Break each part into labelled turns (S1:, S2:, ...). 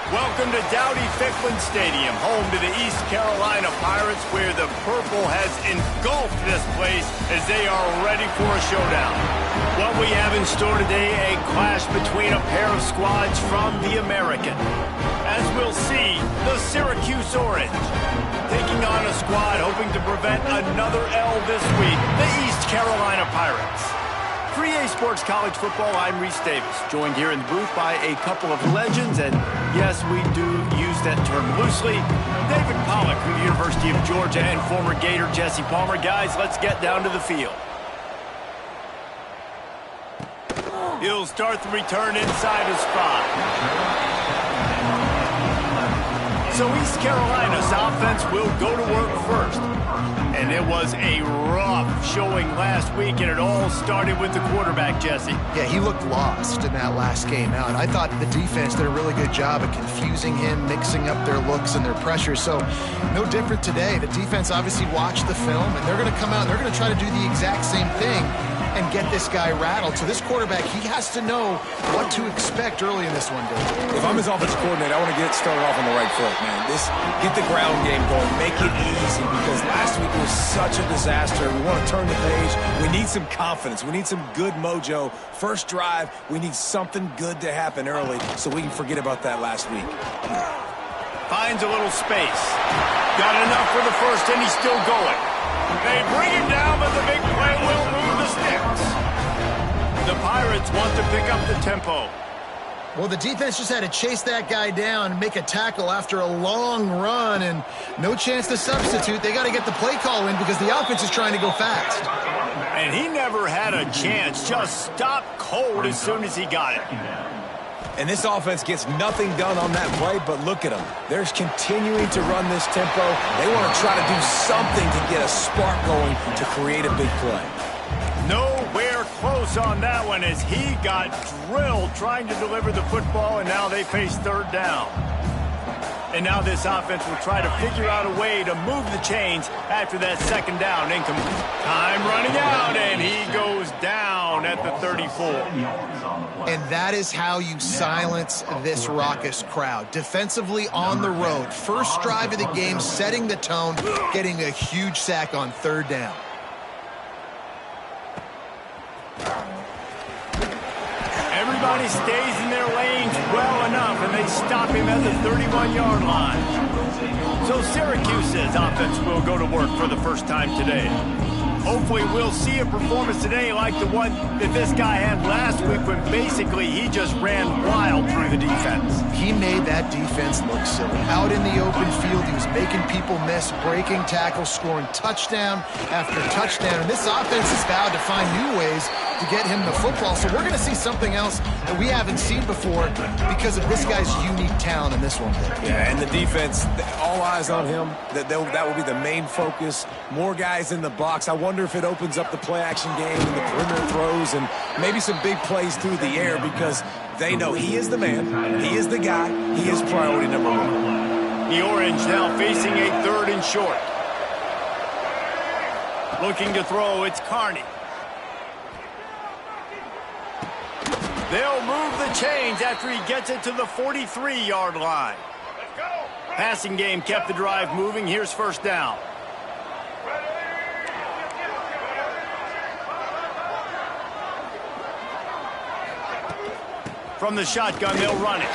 S1: Welcome to Dowdy-Ficklen Stadium, home to the East Carolina Pirates, where the purple has engulfed this place as they are ready for a showdown. What we have in store today, a clash between a pair of squads from the American. As we'll see, the Syracuse Orange taking on a squad hoping to prevent another L this week, the East Carolina Pirates. For EA Sports College Football, I'm Reese Davis, joined here in the booth by a couple of legends, and yes, we do use that term loosely. David Pollack from the University of Georgia and former Gator Jesse Palmer. Guys, let's get down to the field. He'll start the return inside his 5. So East Carolina's offense will go to work first. And it was a rough showing last week, and it all started with the quarterback, Jesse.
S2: Yeah, he looked lost in that last game out. I thought the defense did a really good job of confusing him, mixing up their looks and their pressure. So no different today. The defense obviously watched the film, and they're going to come out and they're going to try to do the exact same thing and get this guy rattled. So this quarterback, he has to know what to expect early in this one, Dave.
S3: If I'm his offensive coordinator, I want to get started off on the right foot, man. Get the ground game going, make it easy, because last week was such a disaster. We want to turn the page. We need some confidence. We need some good mojo. First drive, we need something good to happen early so we can forget about that last week.
S1: Finds a little space. Got enough for the first, and he's still going. They bring him down, but the big play will move the sticks. The Pirates want to pick up the tempo.
S2: Well, the defense just had to chase that guy down and make a tackle after a long run, and no chance to substitute. They got to get the play call in because the offense is trying to go fast.
S1: And he never had a chance. Just stopped cold as soon as he got it.
S3: And this offense gets nothing done on that play, but look at them. They're continuing to run this tempo. They want to try to do something to get a spark going to create a big play.
S1: Nowhere close on that one as he got drilled trying to deliver the football, and now they face third down. And now this offense will try to figure out a way to move the chains after that second down. Incomplete. Time running out, and he goes down at the 34.
S2: And that is how you silence this raucous crowd. Defensively on the road. First drive of the game, setting the tone, getting a huge sack on third down.
S1: Everybody stays in their lanes well enough, and they stop him at the 31-yard line. So Syracuse's offense will go to work for the first time today. Hopefully we'll see a performance today like the one that this guy had last week when basically he just ran wild through the defense.
S2: He made that defense look silly. Out in the open field, he was making people miss, breaking tackles, scoring touchdown after touchdown. And this offense has vowed to find new ways to get him the football. So we're going to see something else that we haven't seen before because of this guy's unique talent in this one.
S3: Yeah, and the defense, all eyes on him. That will be the main focus. More guys in the box. I wonder if it opens up the play-action game and the perimeter throws and maybe some big plays through the air because they know he is the man, he is the guy, he is priority number one.
S1: The Orange now facing a 3rd and short. Looking to throw, it's Carney. They'll move the chains after he gets it to the 43-yard line. Passing game kept the drive moving. Here's 1st down. From the shotgun, they'll run it.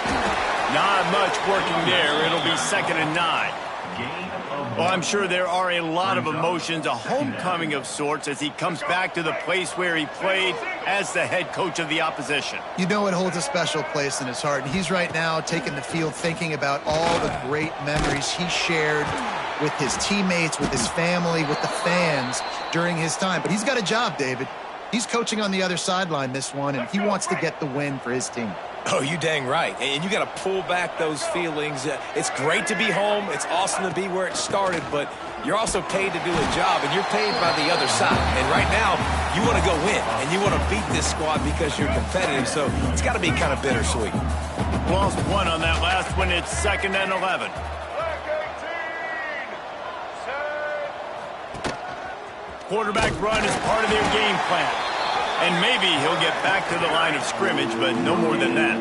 S1: Not much working there. It'll be 2nd and 9. Well, I'm sure there are a lot of emotions, a homecoming of sorts as he comes back to the place where he played as the head coach of the opposition.
S2: You know it holds a special place in his heart. And he's right now taking the field thinking about all the great memories he shared with his teammates, with his family, with the fans during his time. But he's got a job, David. He's coaching on the other sideline this one, and he wants to get the win for his team.
S3: Oh, you dang right. And you got to pull back those feelings. It's great to be home. It's awesome to be where it started, but you're also paid to do a job, and you're paid by the other side. And right now, you want to go win, and you want to beat this squad because you're competitive, so it's got to be kind of bittersweet.
S1: Lost 1 on that last one. It's 2nd and 11. Quarterback run is part of their game plan. And maybe he'll get back to the line of scrimmage, but no more than that.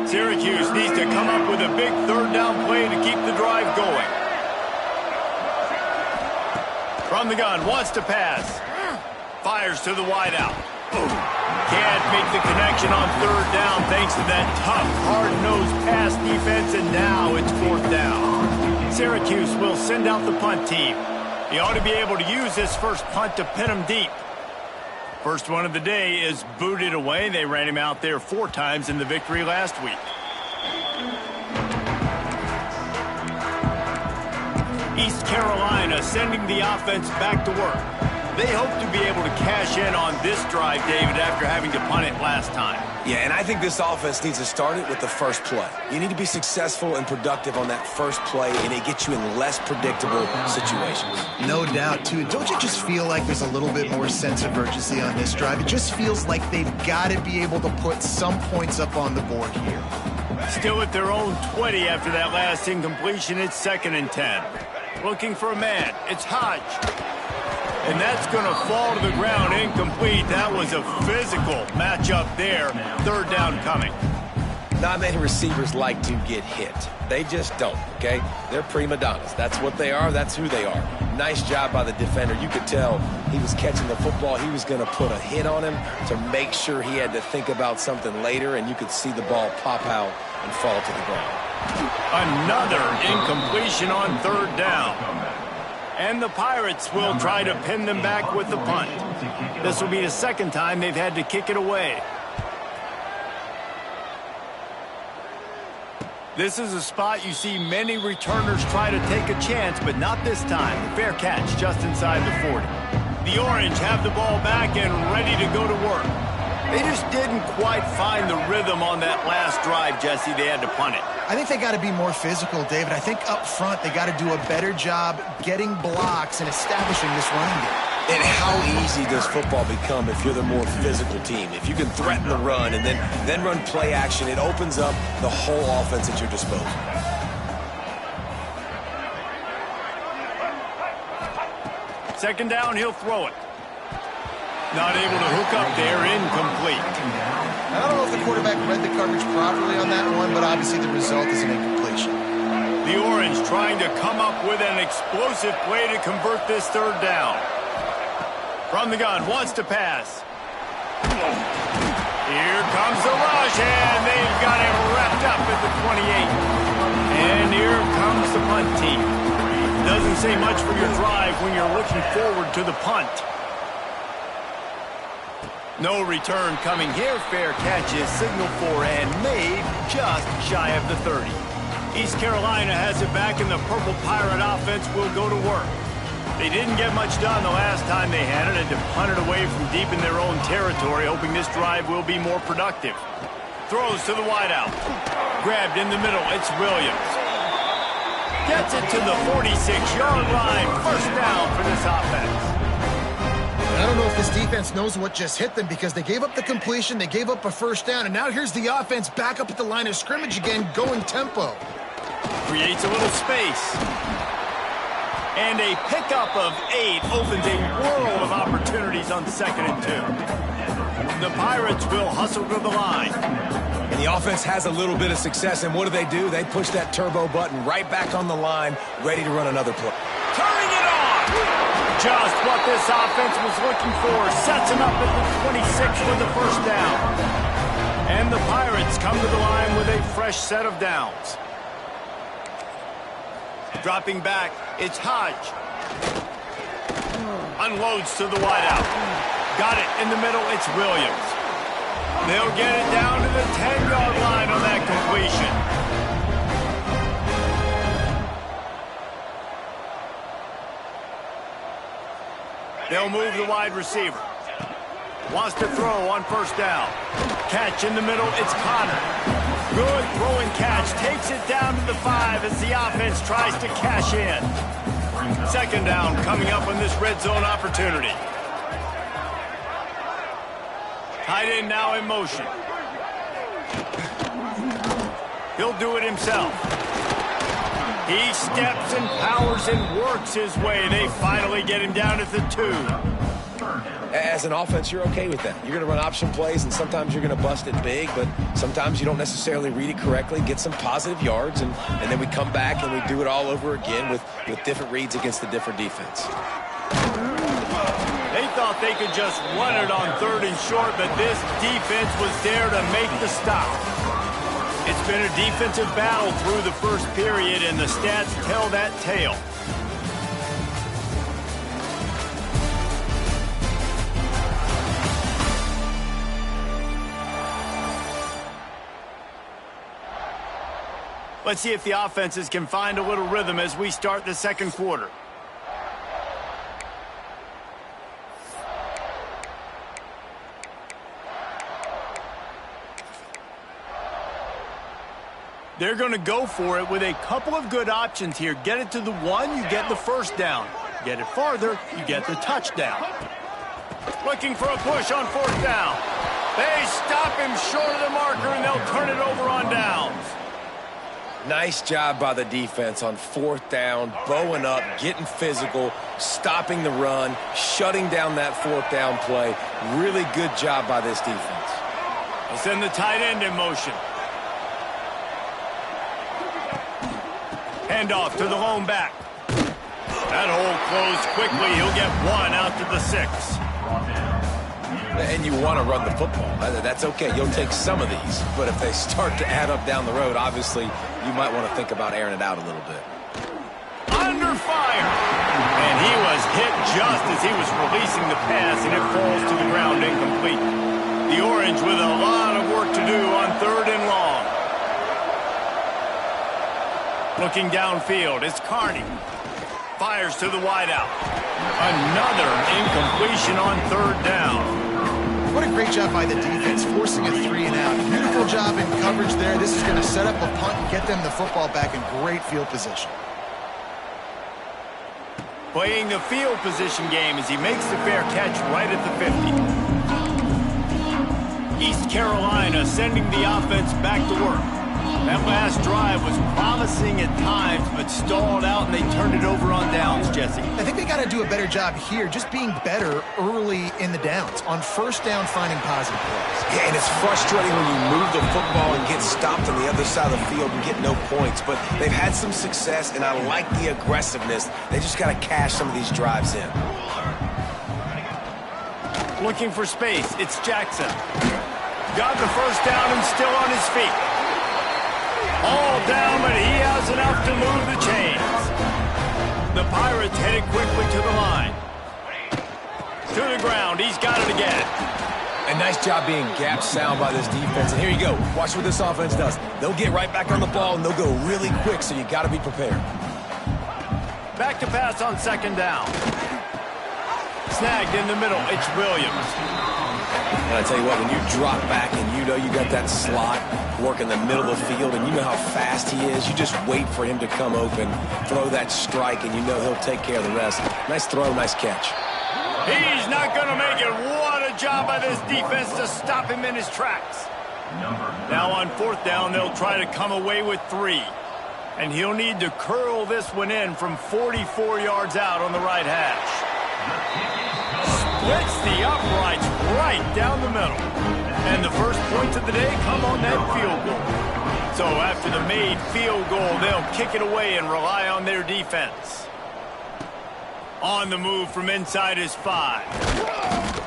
S1: Syracuse needs to come up with a big 3rd down play to keep the drive going. From the gun, wants to pass. Fires to the wideout. Can't make the connection on 3rd down thanks to that tough, hard-nosed pass defense, and now it's 4th down. Syracuse will send out the punt team. He ought to be able to use this first punt to pin him deep. First one of the day is booted away. They ran him out there 4 times in the victory last week. East Carolina sending the offense back to work. They hope to be able to cash in on this drive, David, after having to punt it last time.
S3: Yeah, and I think this offense needs to start it with the first play. You need to be successful and productive on that first play, and it gets you in less predictable situations.
S2: No doubt, too. Don't you just feel like there's a little bit more sense of urgency on this drive? It just feels like they've got to be able to put some points up on the board here.
S1: Still at their own 20 after that last incompletion. It's 2nd and 10. Looking for a man. It's Hodge. And that's going to fall to the ground incomplete. That was a physical matchup there. 3rd down coming.
S3: Not many receivers like to get hit. They just don't, okay? They're prima donnas. That's what they are. That's who they are. Nice job by the defender. You could tell he was catching the football. He was going to put a hit on him to make sure he had to think about something later, and you could see the ball pop out and fall to the ground.
S1: Another incompletion on 3rd down. And the Pirates will try to pin them back with the punt. This will be the 2nd time they've had to kick it away. This is a spot you see many returners try to take a chance, but not this time. The fair catch just inside the 40. The Orange have the ball back and ready to go to work. They just didn't quite find the rhythm on that last drive, Jesse. They had to punt it.
S2: I think they got to be more physical, David. I think up front they got to do a better job getting blocks and establishing this running game.
S3: And how easy does football become if you're the more physical team? If you can threaten the run and then run play action, it opens up the whole offense at your disposal.
S1: Second down, he'll throw it. Not able to hook up there, incomplete.
S2: I don't know if the quarterback read the coverage properly on that one, but obviously the result is an incompletion.
S1: The Orange trying to come up with an explosive play to convert this 3rd down. From the gun, wants to pass. Here comes the rush, and they've got it wrapped up at the 28. And here comes the punt team. Doesn't say much for your drive when you're looking forward to the punt. No return coming here. Fair catch is signaled for and made just shy of the 30. East Carolina has it back, and the Purple Pirate offense will go to work. They didn't get much done the last time they had it, and to punt it away from deep in their own territory, hoping this drive will be more productive. Throws to the wideout. Grabbed in the middle. It's Williams. Gets it to the 46-yard line. First down for this offense.
S2: I don't know if this defense knows what just hit them because they gave up the completion, they gave up a first down, and now here's the offense back up at the line of scrimmage again, going tempo.
S1: Creates a little space. And a pickup of 8 opens a world of opportunities on 2nd and 2. The Pirates will hustle to the line.
S3: And the offense has a little bit of success, and what do? They push that turbo button right back on the line, ready to run another play.
S1: Turning it on! Just what this offense was looking for. Sets him up at the 26 for the first down. And the Pirates come to the line with a fresh set of downs. Dropping back, it's Hodge. Unloads to the wideout. Got it in the middle, it's Williams. They'll get it down to the 10-yard line on that completion. They'll move the wide receiver. Wants to throw on first down. Catch in the middle, it's Connor. Good throw and catch. Takes it down to the 5 as the offense tries to cash in. 2nd down coming up on this red zone opportunity. Tight end now in motion. He'll do it himself. He steps and powers and works his way. They finally get him down at the 2.
S3: As an offense, you're okay with that. You're going to run option plays, and sometimes you're going to bust it big, but sometimes you don't necessarily read it correctly, get some positive yards, and then we come back and we do it all over again with different reads against the different defense.
S1: They thought they could just run it on 3rd and short, but this defense was there to make the stop. It's been a defensive battle through the first period, and the stats tell that tale. Let's see if the offenses can find a little rhythm as we start the 2nd quarter. They're going to go for it with a couple of good options here. Get it to the 1, you get the first down. Get it farther, you get the touchdown. Looking for a push on 4th down. They stop him short of the marker, and they'll turn it over on downs.
S3: Nice job by the defense on 4th down, bowing up, getting physical, stopping the run, shutting down that 4th down play. Really good job by this defense.
S1: They'll send the tight end in motion. Handoff to the lone back. That hole closed quickly. He'll get 1 out to the 6.
S3: And you want to run the football. That's okay. You'll take some of these. But if they start to add up down the road, obviously, you might want to think about airing it out a little bit.
S1: Under fire. And he was hit just as he was releasing the pass, and it falls to the ground incomplete. The Orange with a lot of work to do on 3rd and long. Looking downfield, it's Carney. Fires to the wideout. Another incompletion on 3rd down.
S2: What a great job by the defense, forcing a 3-and-out. Beautiful job in coverage there. This is going to set up a punt and get them the football back in great field position.
S1: Playing the field position game as he makes the fair catch right at the 50. East Carolina sending the offense back to work. That last drive was promising at times, but stalled out, and they turned it over on downs, Jesse.
S2: I think they got to do a better job here, just being better early in the downs. On 1st down, finding positive plays.
S3: Yeah, and it's frustrating when you move the football and get stopped on the other side of the field and get no points. But they've had some success, and I like the aggressiveness. They just got to cash some of these drives in.
S1: Looking for space, it's Jackson. Got the first down and still on his feet. All down, but he has enough to move the chains. The Pirates headed quickly to the line. To the ground, he's got it again.
S3: And nice job being gap sound by this defense. And here you go. Watch what this offense does. They'll get right back on the ball, and they'll go really quick, so you got to be prepared.
S1: Back to pass on second down. Snagged in the middle. It's Williams.
S3: And I tell you what, when you drop back and you know you got that slot work in the middle of the field and you know how fast he is, you just wait for him to come open, throw that strike, and you know he'll take care of the rest. Nice throw, nice catch.
S1: He's not going to make it. What a job by this defense to stop him in his tracks. Now on fourth down, they'll try to come away with 3. And he'll need to curl this one in from 44 yards out on the right hash. Splits the uprights right down the middle. And the first points of the day come on that field goal. So after the made field goal, they'll kick it away and rely on their defense. On the move from inside his 5.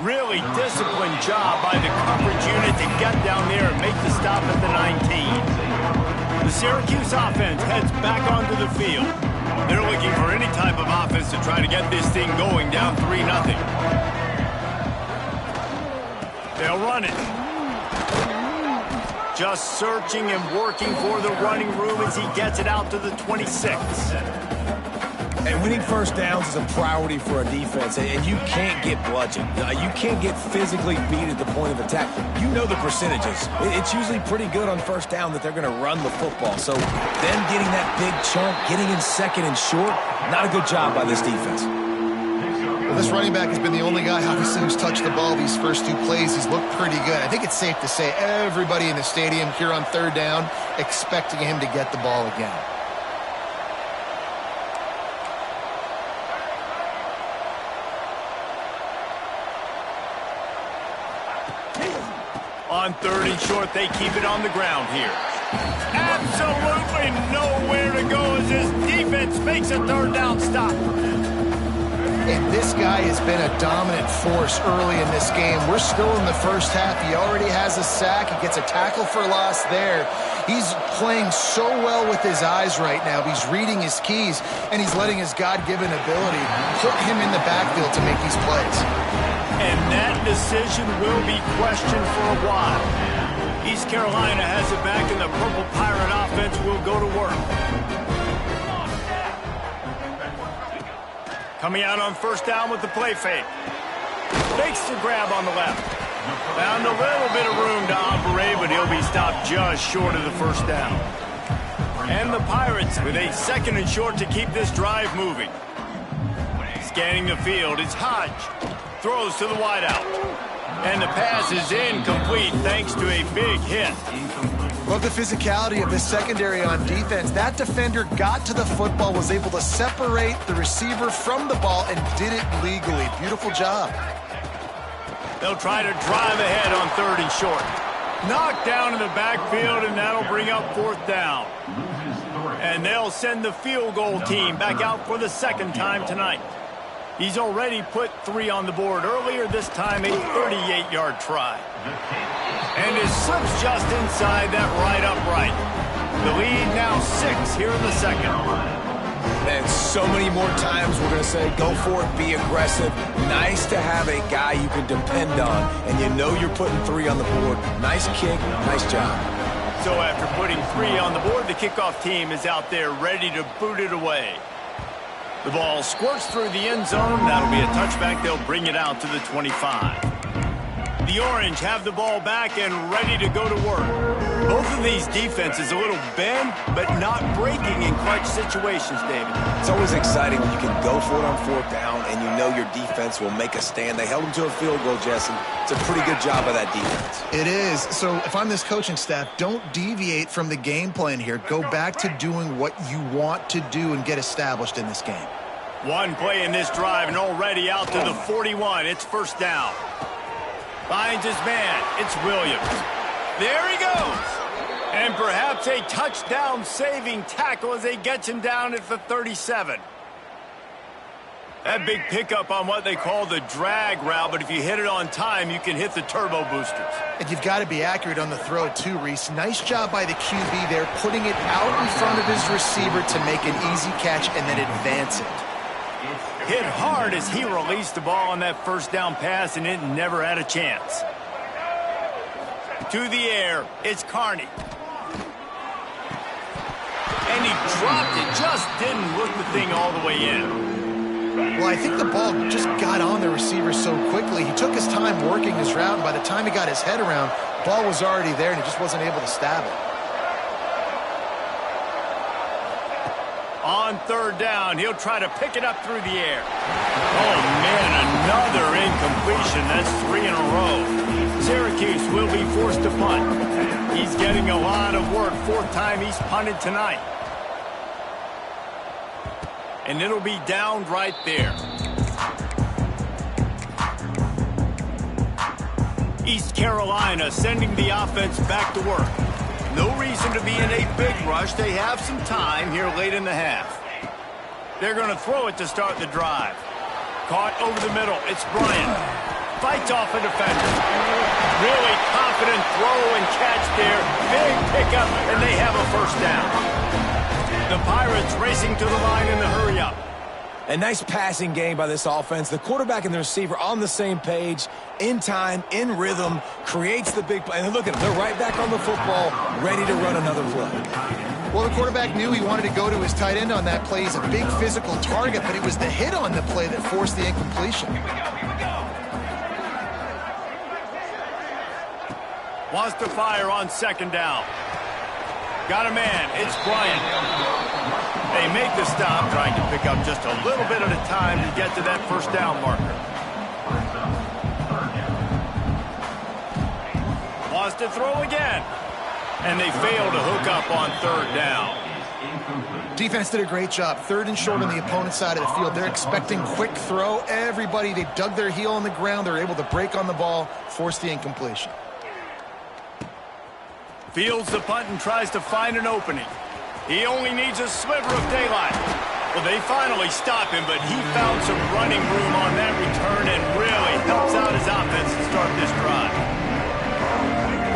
S1: Really disciplined job by the coverage unit to get down there and make the stop at the 19. The Syracuse offense heads back onto the field. They're looking for any type of offense to try to get this thing going down 3-0. They'll run it. Just searching and working for the running room as he gets it out to the 26.
S3: And winning first downs is a priority for a defense, and you can't get bludgeoned. You can't get physically beat at the point of attack. You know the percentages. It's usually pretty good on first down that they're going to run the football. So them getting that big chunk, getting in second and short, not a good job by this defense.
S2: Well, this running back has been the only guy, obviously, who's touched the ball these first 2 plays. He's looked pretty good. I think it's safe to say everybody in the stadium here on third down expecting him to get the ball again.
S1: On third and short, they keep it on the ground here. Absolutely nowhere to go as his defense makes a third down stop.
S2: And this guy has been a dominant force early in this game. We're still in the first half. He already has a sack. He gets a tackle for loss there. He's playing so well with his eyes right now. He's reading his keys, and he's letting his God-given ability put him in the backfield to make these plays.
S1: And that decision will be questioned for a while. East Carolina has it back, and the Purple Pirate offense will go to work. Coming out on first down with the play fake. Fakes the grab on the left. Found a little bit of room to operate, but he'll be stopped just short of the first down. And the Pirates with a second and short to keep this drive moving. Scanning the field, it's Hodge. Throws to the wideout. And the pass is incomplete thanks to a big hit.
S2: Love the physicality of this secondary on defense. That defender got to the football, was able to separate the receiver from the ball, and did it legally. Beautiful job.
S1: They'll try to drive ahead on third and short. Knocked down in the backfield, and that'll bring up fourth down. And they'll send the field goal team back out for the second time tonight. He's already put 3 on the board earlier, this time a 38-yard try. And it slips just inside that right upright. The lead now 6 here in the second.
S3: And so many more times we're going to say, go for it, be aggressive. Nice to have a guy you can depend on, and you know you're putting 3 on the board. Nice kick, nice job.
S1: So after putting 3 on the board, the kickoff team is out there ready to boot it away. The ball squirts through the end zone. That'll be a touchback. They'll bring it out to the 25. The Orange have the ball back and ready to go to work. Both of these defenses a little bend, but not breaking in clutch situations, David.
S3: It's always exciting when you can go for it on fourth down and you know your defense will make a stand. They held them to a field goal, Jesse. It's a pretty good job by that defense.
S2: It is. So if I'm this coaching staff, don't deviate from the game plan here. Go back to doing what you want to do and get established in this game.
S1: One play in this drive and already out to the 41. It's first down. Finds his man. It's Williams. There he goes. And perhaps a touchdown-saving tackle as they get him down at the 37. That big pickup on what they call the drag route, but if you hit it on time, you can hit the turbo boosters.
S2: And you've got to be accurate on the throw too, Reese. Nice job by the QB there, putting it out in front of his receiver to make an easy catch and then advance it.
S1: Hit hard as he released the ball on that first down pass, and it never had a chance. to the air. It's Carney. And he dropped it. Just didn't look the thing all the way in.
S2: Well, I think the ball just got on the receiver so quickly. He took his time working his route, and by the time he got his head around, the ball was already there, and he just wasn't able to stab it.
S1: On third down, he'll try to pick it up through the air. Oh, man, another incompletion. That's 3 in a row. Syracuse will be forced to punt. He's getting a lot of work. 4th time he's punted tonight. And it'll be down right there. East Carolina sending the offense back to work. No reason to be in a big rush. They have some time here late in the half. They're going to throw it to start the drive. Caught over the middle. It's Bryant. Fights off a defender. Really confident throw and catch there. Big pickup, and they have a first down. The Pirates racing to the line in the hurry-up.
S3: A nice passing game by this offense. The quarterback and the receiver on the same page, in time, in rhythm, creates the big play. And look at them. They're right back on the football, ready to run another play.
S2: Well, the quarterback knew he wanted to go to his tight end on that play. He's a big physical target, but it was the hit on the play that forced the incompletion.
S1: Wants to fire on second down. Got a man. It's Bryant. They make the stop, trying to pick up just a little bit at a time to get to that first down marker. Wants to throw again. And they fail to hook up on third down.
S2: Defense did a great job. 3rd and short on the opponent's side of the field. They're expecting quick throw. Everybody, they dug their heel on the ground. They're able to break on the ball, force the incompletion.
S1: Fields the punt and tries to find an opening. He only needs a sliver of daylight. Well, they finally stop him, but he found some running room on that return and really helps out his offense to start this drive.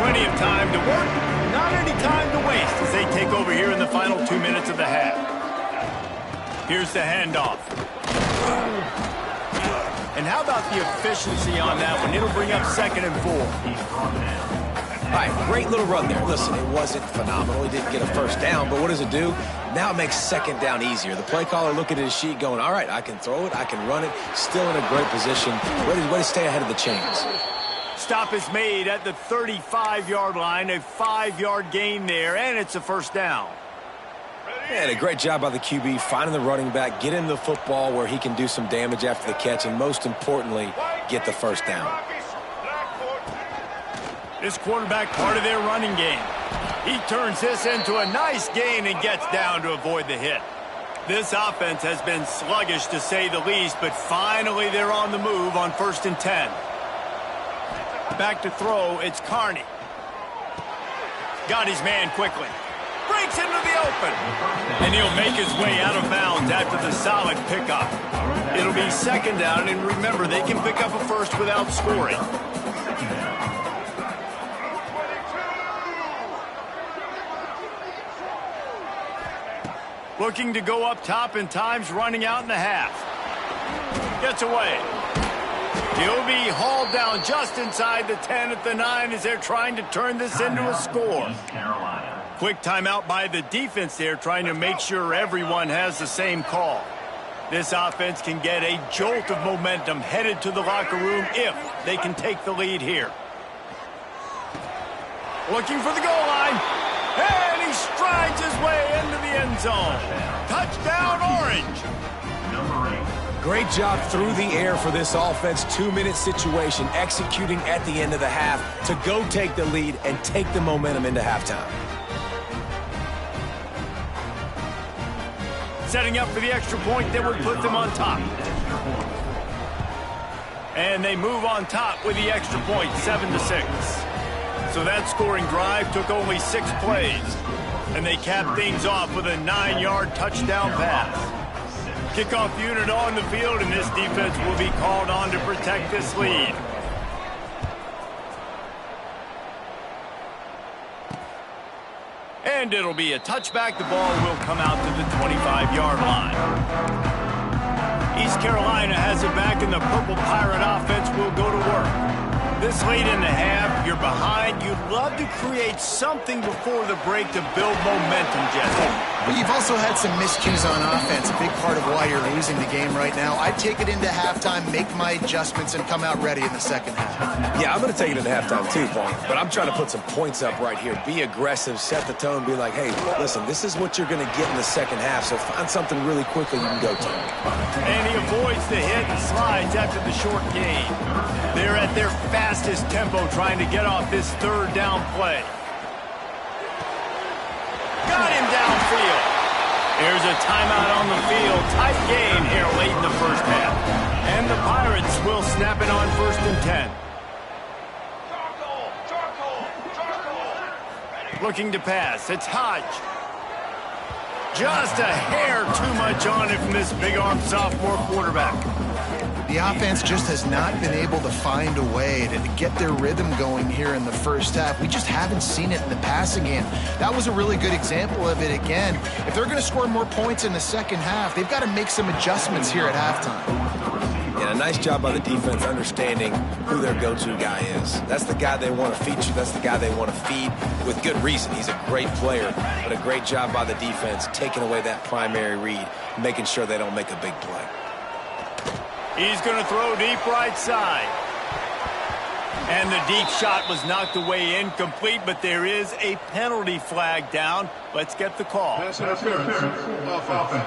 S1: Plenty of time to work, not any time to waste as they take over here in the final 2 minutes of the half. Here's the handoff. And how about the efficiency on that one? It'll bring up 2nd and 4.
S3: All right, great little run there. Listen, it wasn't phenomenal. He didn't get a first down, but what does it do? Now it makes second down easier. The play caller looking at his sheet going, all right, I can throw it, I can run it, still in a great position, ready to stay ahead of the chains.
S1: Stop is made at the 35-yard line, a 5-yard gain there, and it's a first down.
S3: And a great job by the QB, finding the running back, getting the football where he can do some damage after the catch, and most importantly, get the first down.
S1: This quarterback part of their running game. He turns this into a nice gain and gets down to avoid the hit. This offense has been sluggish to say the least, but finally they're on the move on 1st and 10. Back to throw, it's Carney. Got his man quickly. Breaks into the open. And he'll make his way out of bounds after the solid pickup. It'll be 2nd down, and remember, they can pick up a first without scoring. Looking to go up top, and time's running out in the half. Gets away. He'll be hauled down just inside the 10 at the 9 as they're trying to turn this into a score. Quick timeout by the defense there, trying to make sure everyone has the same call. This offense can get a jolt of momentum headed to the locker room if they can take the lead here. Looking for the goal line. And he strides his way into the end zone. Touchdown, Orange.
S3: Great job through the air for this offense. 2-minute situation, executing at the end of the half to go take the lead and take the momentum into halftime.
S1: Setting up for the extra point that would put them on top. And they move on top with the extra point, 7-6. So that scoring drive took only 6 plays. And they capped things off with a 9-yard touchdown pass. Kickoff unit on the field, and this defense will be called on to protect this lead. And it'll be a touchback. The ball will come out to the 25-yard line. East Carolina has it back, and the Purple Pirate offense will go to work. This late in the half, you're behind. You'd love to create something before the break to build momentum, Jesse.
S2: But you've also had some miscues on offense, a big part of why you're losing the game right now. I'd take it into halftime, make my adjustments, and come out ready in the second half.
S3: Yeah, I'm going to take it into halftime too, Paul. But I'm trying to put some points up right here. Be aggressive, set the tone, be like, hey, listen, this is what you're going to get in the second half, so find something really quickly you can go to.
S1: And he avoids the hit and slides after the short gain. They're at their fastest tempo trying to get off this third down play. Got him downfield. There's a timeout on the field. Tight game here late in the first half. And the Pirates will snap it on 1st and 10. Looking to pass. It's Hodge. Just a hair too much on it from this big-arm sophomore quarterback.
S2: The offense just has not been able to find a way to get their rhythm going here in the first half. We just haven't seen it in the passing game. That was a really good example of it again. If they're going to score more points in the second half, they've got to make some adjustments here at halftime.
S3: Yeah, a nice job by the defense understanding who their go-to guy is. That's the guy they want to feature. That's the guy they want to feed with good reason. He's a great player, but a great job by the defense taking away that primary read, making sure they don't make a big play.
S1: He's going to throw deep right side. And the deep shot was knocked away incomplete, but there is a penalty flag down. Let's get the call.
S4: Pass interference. Offense.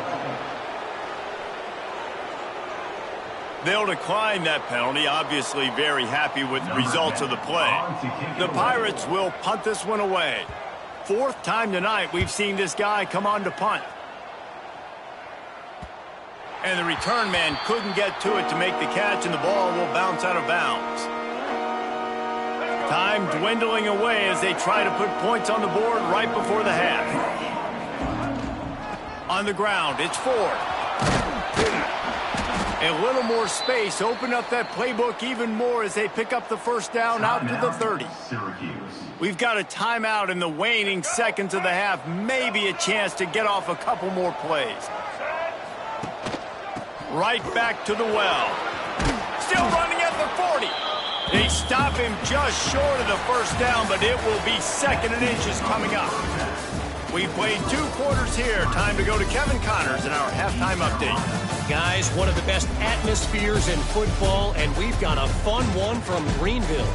S1: They'll decline that penalty, obviously very happy with the results of the play. The Pirates will punt this one away. 4th time tonight we've seen this guy come on to punt. And the return man couldn't get to it to make the catch, and the ball will bounce out of bounds. Time dwindling away as they try to put points on the board right before the half. On the ground, it's Ford. A little more space, open up that playbook even more as they pick up the first down out to the 30. We've got a timeout in the waning seconds of the half, maybe a chance to get off a couple more plays. Right back to the well. Still running at the 40. They stop him just short of the first down, but it will be 2nd and inches coming up. We've played 2 quarters here. Time to go to Kevin Connors in our halftime update.
S5: Guys, one of the best atmospheres in football, and we've got a fun one from Greenville.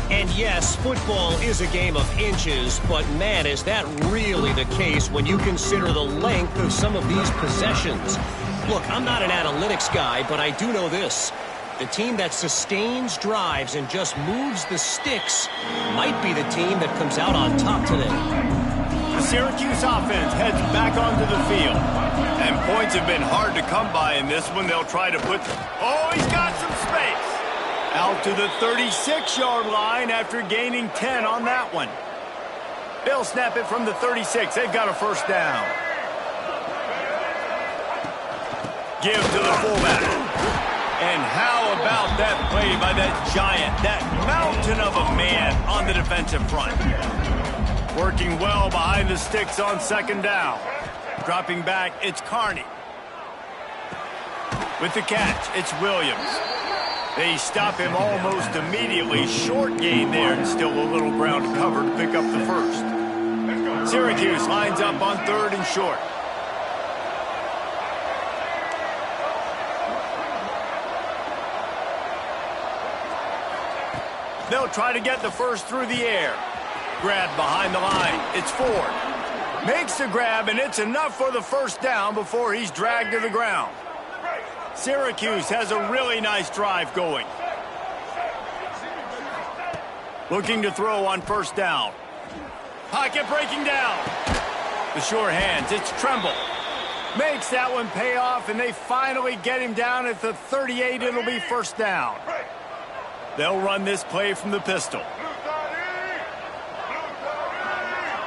S5: And yes, football is a game of inches, but man, is that really the case when you consider the length of some of these possessions. Look, I'm not an analytics guy, but I do know this. The team that sustains drives and just moves the sticks might be the team that comes out on top today.
S1: The Syracuse offense heads back onto the field. And points have been hard to come by in this one. They'll try to put... Oh, he's got some space. Out to the 36-yard line after gaining 10 on that one. They'll snap it from the 36. They've got a first down. Give to the fullback. And how about that play by that giant, that mountain of a man on the defensive front? Working well behind the sticks on 2nd down. Dropping back, it's Carney. With the catch, it's Williams. They stop him almost immediately. Short gain there and still a little ground to cover to pick up the first. Syracuse lines up on 3rd and short. They'll try to get the first through the air. Grab behind the line. It's Ford. Makes the grab, and it's enough for the first down before he's dragged to the ground. Syracuse has a really nice drive going. Looking to throw on 1st down. Pocket breaking down. The sure hands. It's Tremble. Makes that one pay off, and they finally get him down at the 38. It'll be 1st down. They'll run this play from the pistol.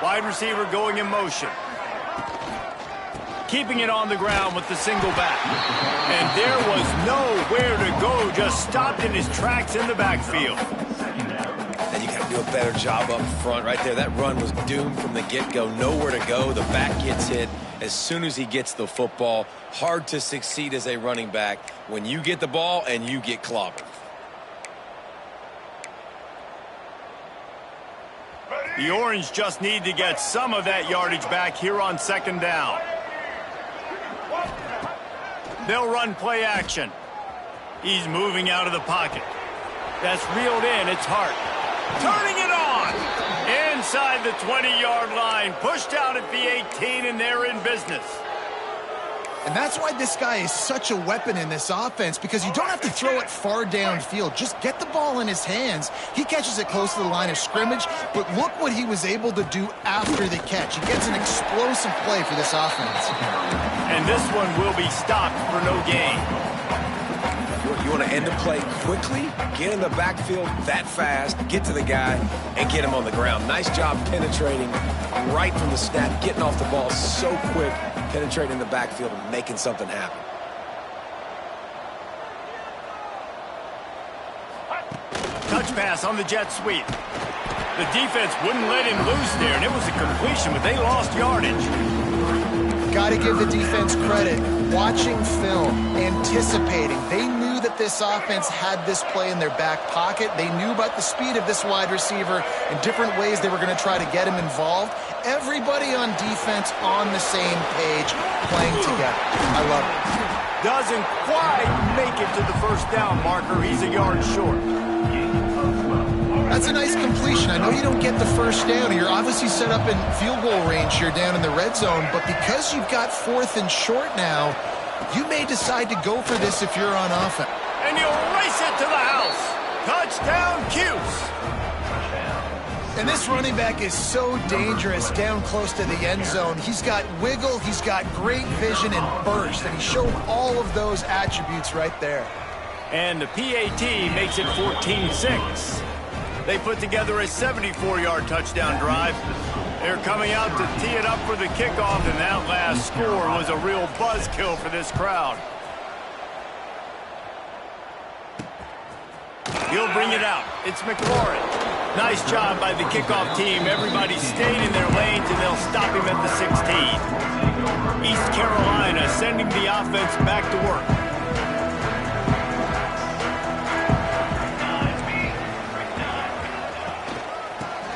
S1: Wide receiver going in motion. Keeping it on the ground with the single back. And there was nowhere to go, just stopped in his tracks in the backfield.
S3: And you got to do a better job up front right there. That run was doomed from the get-go. Nowhere to go. The back gets hit as soon as he gets the football. Hard to succeed as a running back when you get the ball and you get clobbered.
S1: The Orange just need to get some of that yardage back here on second down. They'll run play action. He's moving out of the pocket. That's reeled in. It's Hart. Turning it on. Inside the 20-yard line. Pushed out at the 18, and they're in business.
S2: And that's why this guy is such a weapon in this offense, because you don't have to throw it far downfield. Just get the ball in his hands. He catches it close to the line of scrimmage, but look what he was able to do after the catch. He gets an explosive play for this offense.
S1: And this one will be stopped for no gain.
S3: You want to end a play quickly, get in the backfield that fast, get to the guy, and get him on the ground. Nice job penetrating right from the snap, getting off the ball so quick, penetrating the backfield and making something happen.
S1: Touch pass on the jet sweep. The defense wouldn't let him loose there, and it was a completion, but they lost yardage.
S2: Got to give the defense credit. Watching film, anticipating. They knew that this offense had this play in their back pocket. They knew about the speed of this wide receiver and different ways they were going to try to get him involved. Everybody on defense on the same page, playing together. I love it.
S1: Doesn't quite make it to the first down marker. He's a yard short.
S2: That's a nice completion. I know you don't get the first down. You're obviously set up in field goal range here down in the red zone, but because you've got 4th and short now, you may decide to go for this if you're on offense.
S1: And he'll race it to the house. Touchdown, Cuse.
S2: And this running back is so dangerous down close to the end zone. He's got wiggle, he's got great vision and burst, and he showed all of those attributes right there.
S1: And the PAT makes it 14-6. They put together a 74-yard touchdown drive. They're coming out to tee it up for the kickoff, and that last score was a real buzzkill for this crowd. He'll bring it out. It's McLaurin. Nice job by the kickoff team. Everybody stayed in their lanes, and they'll stop him at the 16. East Carolina sending the offense back to work.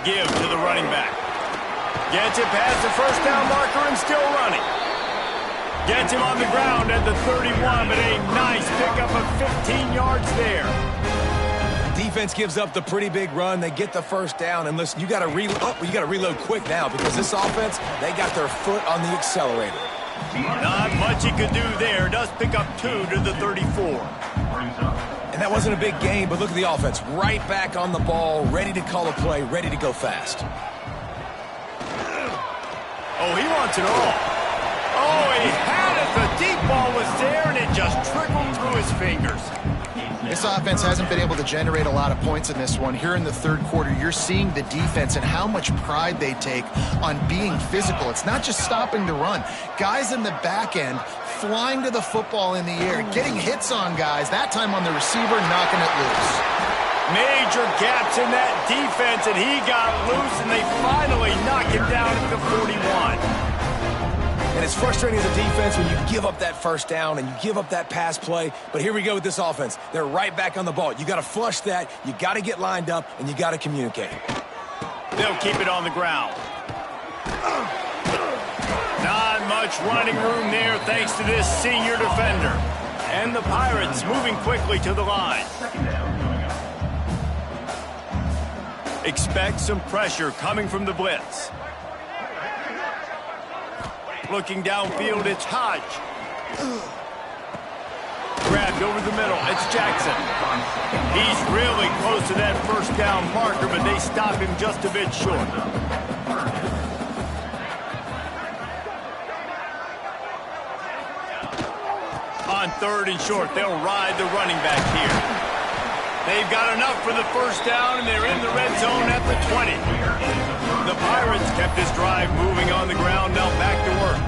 S1: Give to the running back. Gets it past the first down marker and still running. Gets him on the ground at the 31, but a nice pickup of 15 yards there.
S3: Defense gives up the pretty big run. They get the first down, and listen, you got to reload quick now because this offense, they got their foot on the accelerator.
S1: Not much he could do there. Does pick up 2 to the 34.
S3: And that wasn't a big game, but look at the offense. Right back on the ball, ready to call a play, ready to go fast.
S1: Oh, he wants it all. Oh, he had it. The deep ball was there, and it just trickled through his fingers.
S2: This offense hasn't been able to generate a lot of points in this one. Here in the third quarter, you're seeing the defense and how much pride they take on being physical. It's not just stopping the run. Guys in the back end flying to the football in the air, getting hits on guys, that time on the receiver, knocking it loose.
S1: Major gaps in that defense, and he got loose, and they finally knock him down at the 41.
S3: And it's frustrating as a defense when you give up that first down and you give up that pass play. But here we go with this offense. They're right back on the ball. You got to flush that. You got to get lined up, and you got to communicate.
S1: They'll keep it on the ground. Not much running room there thanks to this senior defender. And the Pirates moving quickly to the line. Expect some pressure coming from the blitz. Looking downfield, it's Hodge. Grabbed over the middle, it's Jackson. He's really close to that first down marker, but they stop him just a bit short. On 3rd and short, they'll ride the running back here. They've got enough for the first down, and they're in the red zone at the 20. The Pirates kept this drive moving on the ground, now back to work.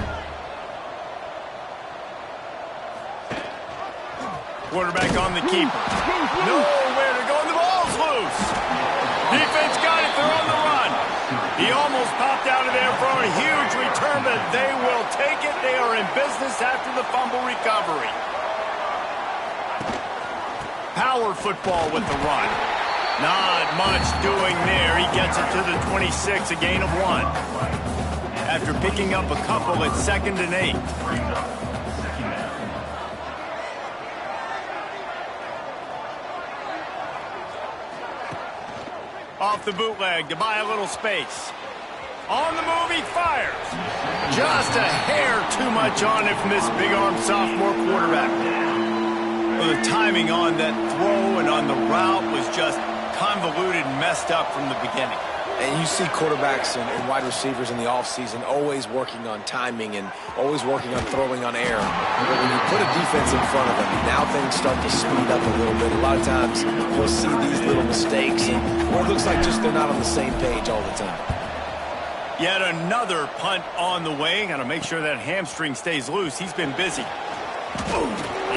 S1: Quarterback on the keeper. Nowhere to go, and the ball's loose. Defense got it, they're on the run. He almost popped out of there for a huge return, but they will take it. They are in business after the fumble recovery. Power football with the run. Not much doing there. He gets it to the 26, a gain of 1. After picking up a couple at 2nd and 8. Off the bootleg to buy a little space. On the move, he fires. Just a hair too much on it from this big-armed sophomore quarterback. Well, the timing on that throw and on the route was just convoluted and messed up from the beginning.
S3: And you see quarterbacks and wide receivers in the offseason always working on timing and always working on throwing on air. But when you put a defense in front of them, now things start to speed up a little bit. A lot of times you'll see these little mistakes, and it looks like just they're not on the same page all the time.
S1: Yet another punt on the way. Got to make sure that hamstring stays loose. He's been busy.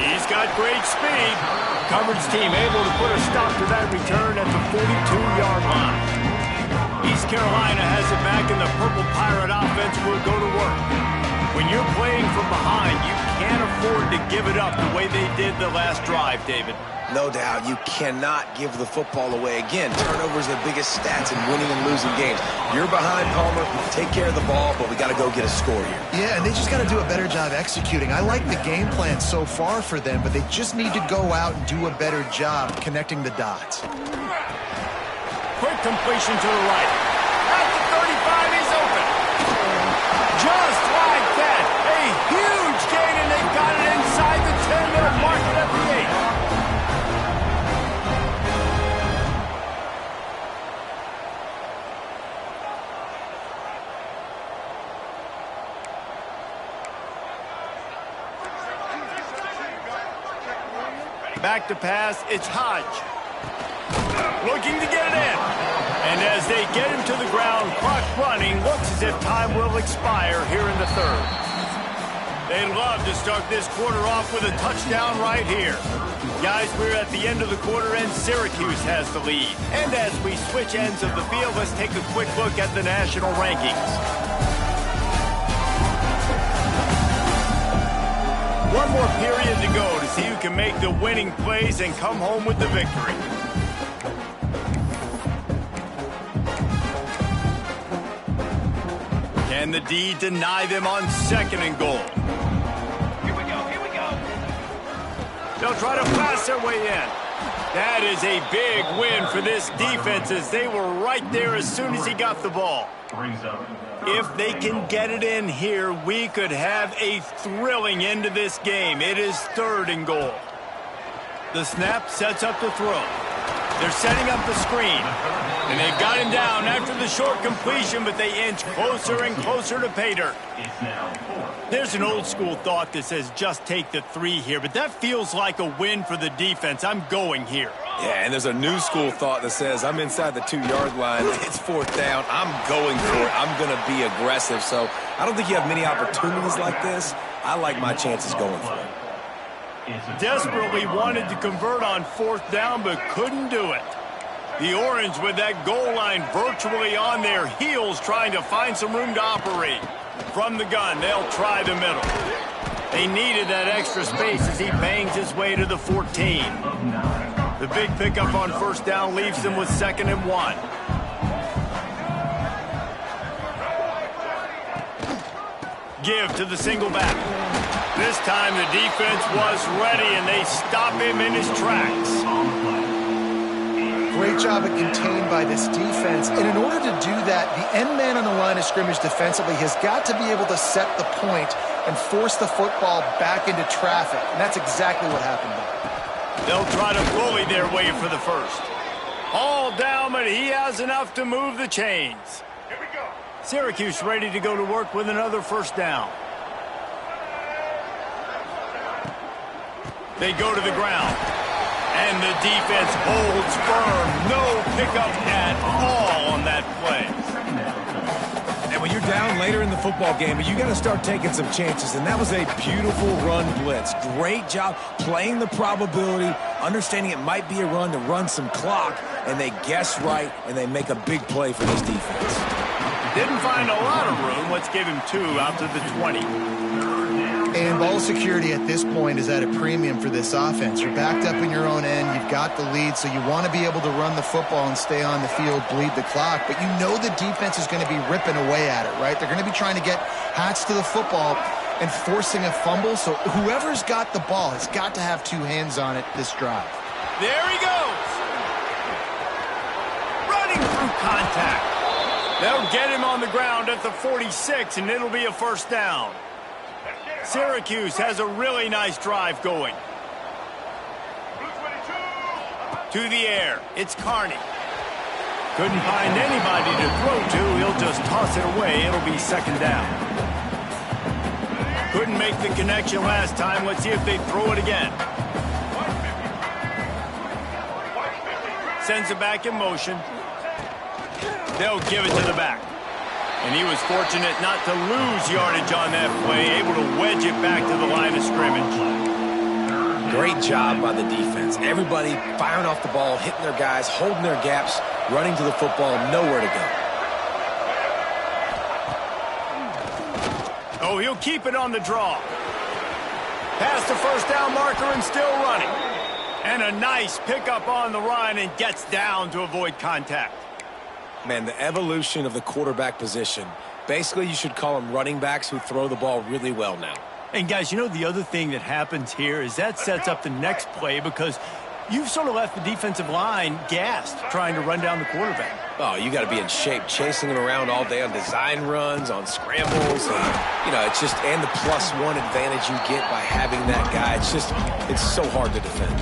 S1: He's got great speed. Coverage team able to put a stop to that return at the 42-yard line. East Carolina has it back, and the Purple Pirate offense will go to work. When you're playing from behind, you can't afford to give it up the way they did the last drive, David.
S3: No doubt. You cannot give the football away. Again, turnovers are the biggest stats in winning and losing games. You're behind, Palmer. Take care of the ball, but we got to go get a score here.
S2: Yeah, and they just got to do a better job executing. I like the game plan so far for them, but they just need to go out and do a better job connecting the dots.
S1: Quick completion to the right. At the 35, he's open. Just like that. A huge gain, and they got it inside the 10. They'll mark it at the 8. Back to pass, it's Hodge. Looking to get it in. And as they get him to the ground, clock running, looks as if time will expire here in the 3rd. They'd love to start this quarter off with a touchdown right here. Guys, we're at the end of the quarter, and Syracuse has the lead. And as we switch ends of the field, let's take a quick look at the national rankings. One more period to go to see who can make the winning plays and come home with the victory. Can the D deny them on 2nd and goal? Here we go. They'll try to pass their way in. That is a big win for this defense, as they were right there as soon as he got the ball. If they can get it in here, we could have a thrilling end to this game. It is 3rd and goal. The snap sets up the throw. They're setting up the screen. And they've got him down after the short completion, but they inch closer and closer to pay dirt. There's an old school thought that says just take the 3 here, but that feels like a win for the defense. I'm going here.
S3: Yeah, and there's a new school thought that says I'm inside the 2-yard line. It's 4th down. I'm going for it. I'm going to be aggressive. So I don't think you have many opportunities like this. I like my chances going for it.
S1: Desperately wanted to convert on 4th down, but couldn't do it. The Orange with that goal line virtually on their heels, trying to find some room to operate. From the gun, they'll try the middle. They needed that extra space as he bangs his way to the 14. The big pickup on 1st down leaves them with 2nd and 1. Give to the single back. This time the defense was ready, and they stop him in his tracks.
S2: Great job at contained by this defense. And in order to do that, the end man on the line of scrimmage defensively has got to be able to set the point and force the football back into traffic. And that's exactly what happened there.
S1: They'll try to bully their way for the 1st. All down, but he has enough to move the chains. Here we go. Syracuse ready to go to work with another 1st down. They go to the ground. And the defense holds firm. No pickup at all on that play.
S3: And when you're down later in the football game, you got to start taking some chances. And that was a beautiful run blitz. Great job playing the probability, understanding it might be a run to run some clock. And they guess right, and they make a big play for this defense.
S1: Didn't find a lot of room. Let's give him 2 out to the 20.
S2: And ball security at this point is at a premium for this offense. You're backed up in your own end. You've got the lead, so you want to be able to run the football and stay on the field, bleed the clock. But you know the defense is going to be ripping away at it, right? They're going to be trying to get Hats to the football and forcing a fumble. So whoever's got the ball has got to have two hands on it this drive.
S1: There he goes. Running through contact. They'll get him on the ground at the 46, and it'll be a first down. Syracuse has a really nice drive going. To the air, it's Carney. Couldn't find anybody to throw to. He'll just toss it away. It'll be second down. Couldn't make the connection last time. Let's see if they throw it again. Sends it back in motion. They'll give it to the back. And he was fortunate not to lose yardage on that play, able to wedge it back to the line of scrimmage.
S3: Great job by the defense. Everybody firing off the ball, hitting their guys, holding their gaps, running to the football, nowhere to go.
S1: Oh, he'll keep it on the draw. Past the first down marker and still running. And a nice pickup on the run and gets down to avoid contact.
S3: Man, the evolution of the quarterback position. Basically, you should call them running backs who throw the ball really well now.
S1: And guys, you know the other thing that happens here is that sets up the next play because you've sort of left the defensive line gassed trying to run down the quarterback.
S3: Oh, you got to be in shape, chasing him around all day on design runs, on scrambles, and, you know, it's just, and the +1 advantage you get by having that guy. It's so hard to defend.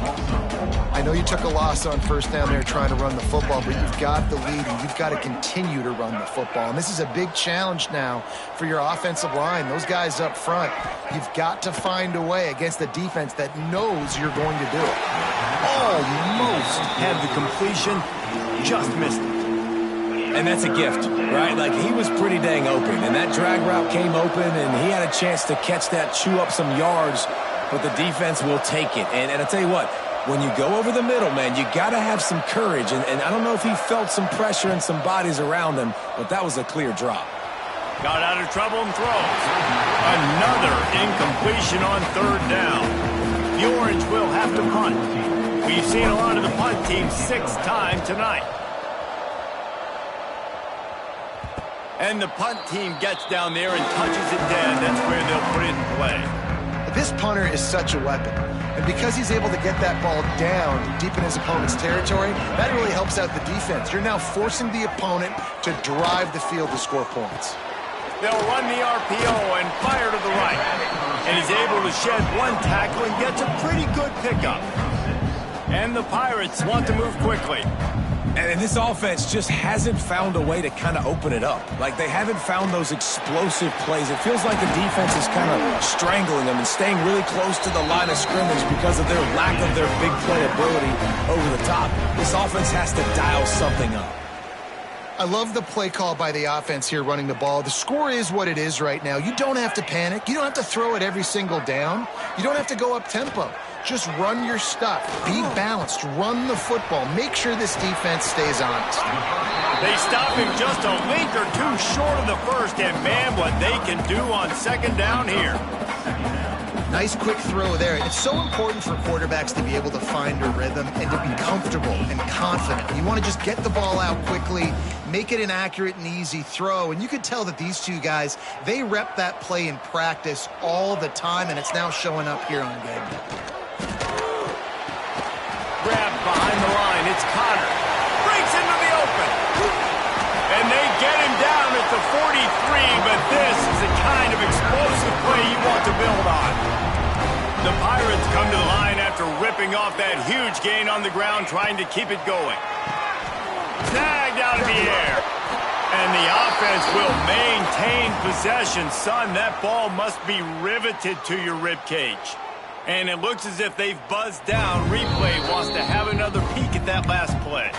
S2: I know you took a loss on first down there trying to run the football, but you've got the lead and you've got to continue to run the football. And this is a big challenge now for your offensive line. Those guys up front, you've got to find a way against a defense that knows you're going to do it.
S1: Almost had the completion, just missed it.
S3: And that's a gift, right? Like, he was pretty dang open, and that drag route came open, and he had a chance to catch that, chew up some yards, but the defense will take it. And I tell you what, when you go over the middle, man, you got to have some courage. And I don't know if he felt some pressure and some bodies around him, but that was a clear drop.
S1: Got out of trouble and throws. Another incompletion on third down. The Orange will have to punt. We've seen a lot of the punt team 6 times tonight. And the punt team gets down there and touches it dead. That's where they'll put it in play.
S2: This punter is such a weapon. And because he's able to get that ball down deep in his opponent's territory, that really helps out the defense. You're now forcing the opponent to drive the field to score points.
S1: They'll run the RPO and fire to the right. And he's able to shed one tackle and gets a pretty good pickup. And the Pirates want to move quickly.
S3: And this offense just hasn't found a way to kind of open it up. Like, they haven't found those explosive plays. It feels like the defense is kind of strangling them and staying really close to the line of scrimmage because of their lack of their big play ability over the top. This offense has to dial something up.
S2: I love the play call by the offense here running the ball. The score is what it is right now. You don't have to panic. You don't have to throw it every single down. You don't have to go up tempo. Just run your stuff. Be balanced. Run the football. Make sure this defense stays honest.
S1: They stop him just a link or two short of the first, and man, what they can do on second down here.
S2: Nice quick throw there. It's so important for quarterbacks to be able to find a rhythm and to be comfortable and confident. You want to just get the ball out quickly, make it an accurate and easy throw. And you could tell that these two guys, they rep that play in practice all the time, and it's now showing up here on game day.
S1: Grabbed behind the line. It's Connor. Breaks into the open. And they get him down at the 43, but this is the kind of explosive play you want to build on. The Pirates come to the line after ripping off that huge gain on the ground, trying to keep it going. Snagged out of the air. And the offense will maintain possession. Son, that ball must be riveted to your ribcage. And it looks as if they've buzzed down. Replay wants to have another peek at that last play.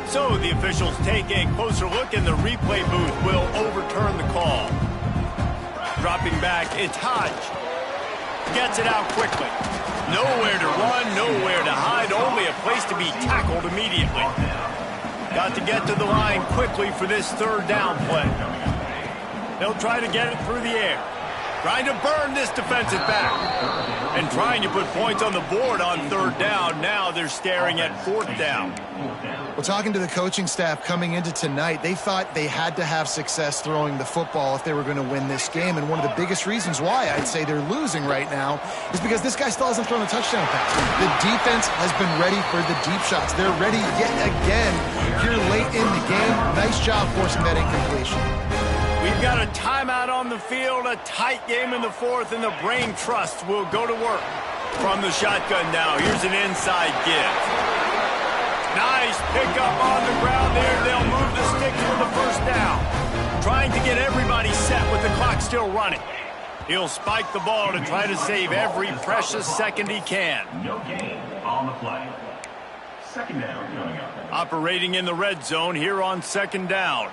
S1: So the officials take a closer look, and the replay booth will overturn the call. Dropping back, it's Hodge. Gets it out quickly. Nowhere to run, nowhere to hide, only a place to be tackled immediately. Got to get to the line quickly for this third down play. They'll try to get it through the air. Trying to burn this defensive back. And trying to put points on the board on 3rd down. Now they're staring at 4th down.
S2: Well, talking to the coaching staff coming into tonight, they thought they had to have success throwing the football if they were going to win this game. And one of the biggest reasons why I'd say they're losing right now is because this guy still hasn't thrown a touchdown pass. The defense has been ready for the deep shots. They're ready yet again here late in the game. Nice job forcing that incompletion.
S1: We've got a timeout on the field, a tight game in the 4th, and the Brain Trust will go to work. From the shotgun now, here's an inside give. Nice pickup on the ground there. They'll move the sticks for the 1st down. Trying to get everybody set with the clock still running. He'll spike the ball to try to save every precious second he can.
S4: No gain on the play. 2nd down coming up.
S1: Operating in the red zone here on 2nd down.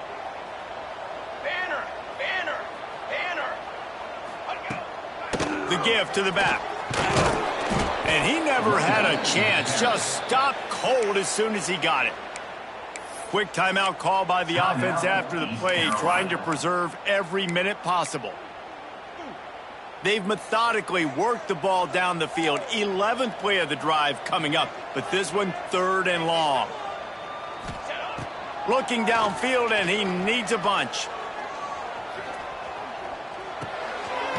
S1: The give to the back. And he never had a chance. Just stopped cold as soon as he got it. Quick timeout call by the offense after the play, trying to preserve every minute possible. They've methodically worked the ball down the field. 11th play of the drive coming up, but this one 3rd and long. Looking downfield, and he needs a bunch.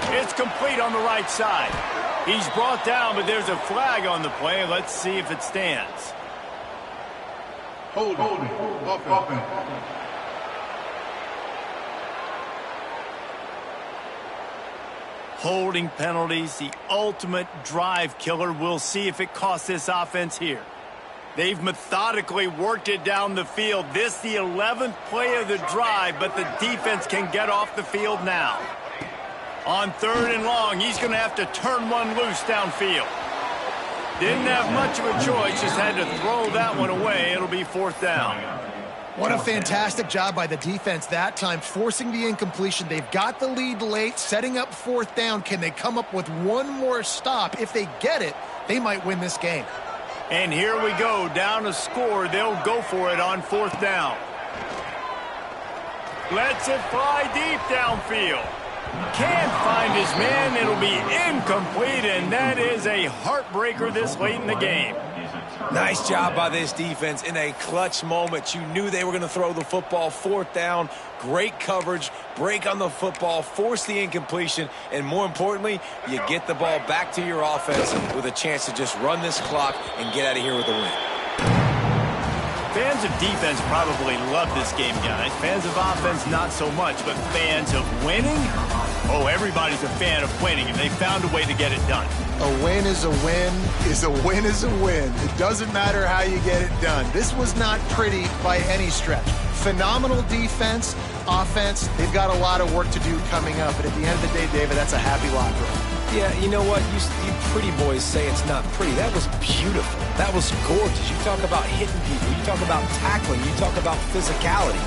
S1: It's complete on the right side. He's brought down, but there's a flag on the play. Let's see if it stands.
S4: Holding. Offense.
S1: Holding penalties, the ultimate drive killer. We'll see if it costs this offense here. They've methodically worked it down the field. This the 11th play of the drive, but the defense can get off the field now. On 3rd and long, he's going to have to turn one loose downfield. Didn't have much of a choice, just had to throw that one away. It'll be 4th down.
S2: What a fantastic job by the defense that time, forcing the incompletion. They've got the lead late, setting up 4th down. Can they come up with one more stop? If they get it, they might win this game.
S1: And here we go, down a score. They'll go for it on 4th down. Lets it fly deep downfield. Can't find his man. It'll be incomplete, and that is a heartbreaker this late in the game.
S3: Nice job by this defense in a clutch moment. You knew they were going to throw the football. 4th down, great coverage, break on the football, force the incompletion, and more importantly, you get the ball back to your offense with a chance to just run this clock and get out of here with a win.
S1: Fans of defense probably love this game, guys. Fans of offense, not so much. But fans of winning? Oh, everybody's a fan of winning, and they found a way to get it done.
S2: A win is a win is a win is a win. It doesn't matter how you get it done. This was not pretty by any stretch. Phenomenal defense, offense. They've got a lot of work to do coming up. But at the end of the day, David, that's a happy locker room.
S3: Yeah, you know what? You pretty boys say it's not pretty. That was beautiful. That was gorgeous. You talk about hitting people. You talk about tackling. You talk about physicality.